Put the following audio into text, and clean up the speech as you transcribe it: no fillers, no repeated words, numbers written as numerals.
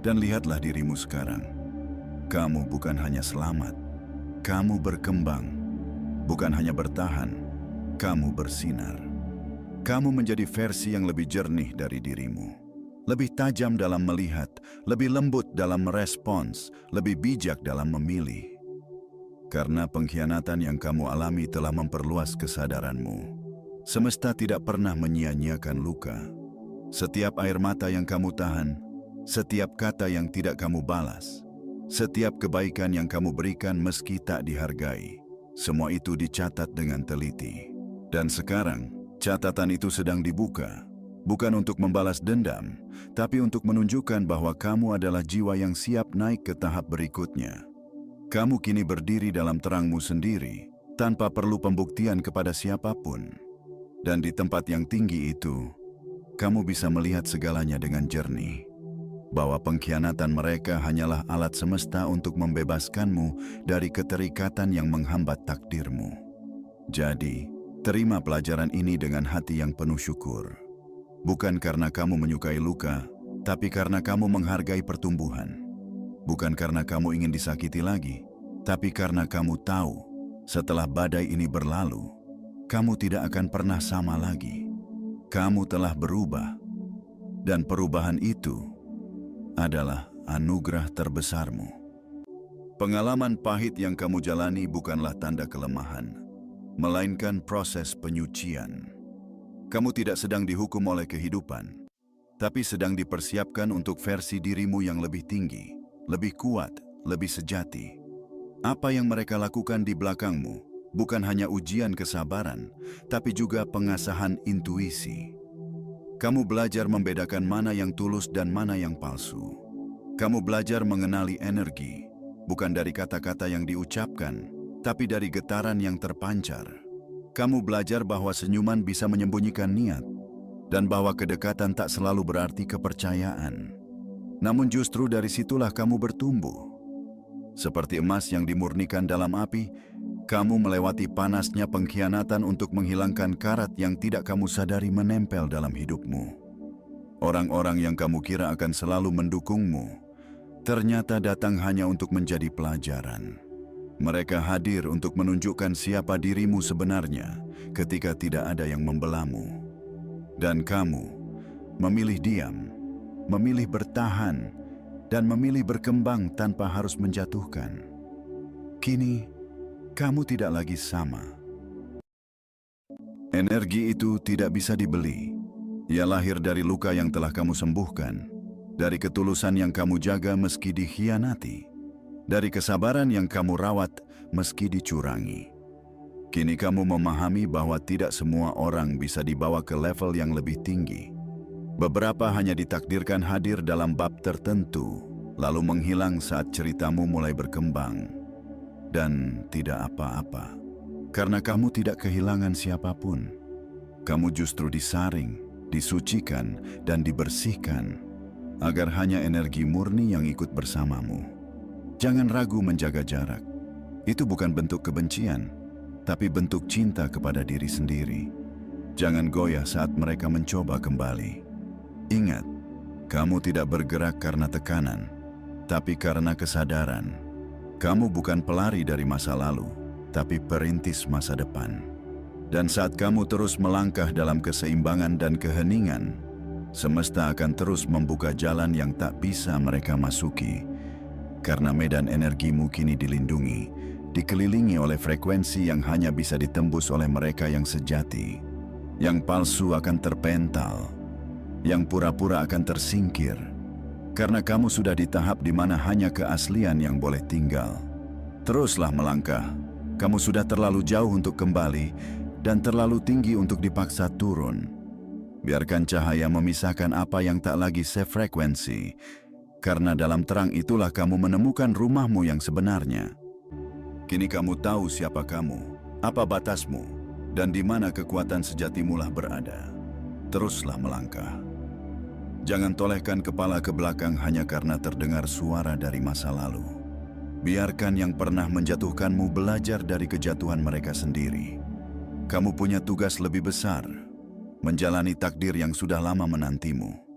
Dan lihatlah dirimu sekarang. Kamu bukan hanya selamat, kamu berkembang. Bukan hanya bertahan, kamu bersinar. Kamu menjadi versi yang lebih jernih dari dirimu. Lebih tajam dalam melihat, lebih lembut dalam merespons, lebih bijak dalam memilih. Karena pengkhianatan yang kamu alami telah memperluas kesadaranmu. Semesta tidak pernah menyia-nyiakan luka. Setiap air mata yang kamu tahan, setiap kata yang tidak kamu balas, setiap kebaikan yang kamu berikan meski tak dihargai, semua itu dicatat dengan teliti. Dan sekarang, catatan itu sedang dibuka, bukan untuk membalas dendam, tapi untuk menunjukkan bahwa kamu adalah jiwa yang siap naik ke tahap berikutnya. Kamu kini berdiri dalam terangmu sendiri, tanpa perlu pembuktian kepada siapapun. Dan di tempat yang tinggi itu, kamu bisa melihat segalanya dengan jernih. Bahwa pengkhianatan mereka hanyalah alat semesta untuk membebaskanmu dari keterikatan yang menghambat takdirmu. Jadi, terima pelajaran ini dengan hati yang penuh syukur. Bukan karena kamu menyukai luka, tapi karena kamu menghargai pertumbuhan. Bukan karena kamu ingin disakiti lagi, tapi karena kamu tahu, setelah badai ini berlalu, kamu tidak akan pernah sama lagi. Kamu telah berubah, dan perubahan itu adalah anugerah terbesarmu. Pengalaman pahit yang kamu jalani bukanlah tanda kelemahan, melainkan proses penyucian. Kamu tidak sedang dihukum oleh kehidupan, tapi sedang dipersiapkan untuk versi dirimu yang lebih tinggi, lebih kuat, lebih sejati. Apa yang mereka lakukan di belakangmu bukan hanya ujian kesabaran, tapi juga pengasahan intuisi. Kamu belajar membedakan mana yang tulus dan mana yang palsu. Kamu belajar mengenali energi, bukan dari kata-kata yang diucapkan, tapi dari getaran yang terpancar. Kamu belajar bahwa senyuman bisa menyembunyikan niat, dan bahwa kedekatan tak selalu berarti kepercayaan. Namun justru dari situlah kamu bertumbuh. Seperti emas yang dimurnikan dalam api, kamu melewati panasnya pengkhianatan untuk menghilangkan karat yang tidak kamu sadari menempel dalam hidupmu. Orang-orang yang kamu kira akan selalu mendukungmu, ternyata datang hanya untuk menjadi pelajaran. Mereka hadir untuk menunjukkan siapa dirimu sebenarnya ketika tidak ada yang membelamu. Dan kamu memilih diam, memilih bertahan, dan memilih berkembang tanpa harus menjatuhkan. Kini, kamu tidak lagi sama. Energi itu tidak bisa dibeli. Ia lahir dari luka yang telah kamu sembuhkan, dari ketulusan yang kamu jaga meski dikhianati, dari kesabaran yang kamu rawat meski dicurangi. Kini kamu memahami bahwa tidak semua orang bisa dibawa ke level yang lebih tinggi. Beberapa hanya ditakdirkan hadir dalam bab tertentu, lalu menghilang saat ceritamu mulai berkembang. Dan tidak apa-apa, karena kamu tidak kehilangan siapapun. Kamu justru disaring, disucikan, dan dibersihkan, agar hanya energi murni yang ikut bersamamu. Jangan ragu menjaga jarak. Itu bukan bentuk kebencian, tapi bentuk cinta kepada diri sendiri. Jangan goyah saat mereka mencoba kembali. Ingat, kamu tidak bergerak karena tekanan, tapi karena kesadaran. Kamu bukan pelari dari masa lalu, tapi perintis masa depan. Dan saat kamu terus melangkah dalam keseimbangan dan keheningan, semesta akan terus membuka jalan yang tak bisa mereka masuki. Karena medan energimu kini dilindungi, dikelilingi oleh frekuensi yang hanya bisa ditembus oleh mereka yang sejati. Yang palsu akan terpental, yang pura-pura akan tersingkir, karena kamu sudah di tahap di mana hanya keaslian yang boleh tinggal. Teruslah melangkah, kamu sudah terlalu jauh untuk kembali dan terlalu tinggi untuk dipaksa turun. Biarkan cahaya memisahkan apa yang tak lagi sefrekuensi, karena dalam terang itulah kamu menemukan rumahmu yang sebenarnya. Kini kamu tahu siapa kamu, apa batasmu, dan di mana kekuatan sejatimulah berada. Teruslah melangkah. Jangan tolehkan kepala ke belakang hanya karena terdengar suara dari masa lalu. Biarkan yang pernah menjatuhkanmu belajar dari kejatuhan mereka sendiri. Kamu punya tugas lebih besar, menjalani takdir yang sudah lama menantimu.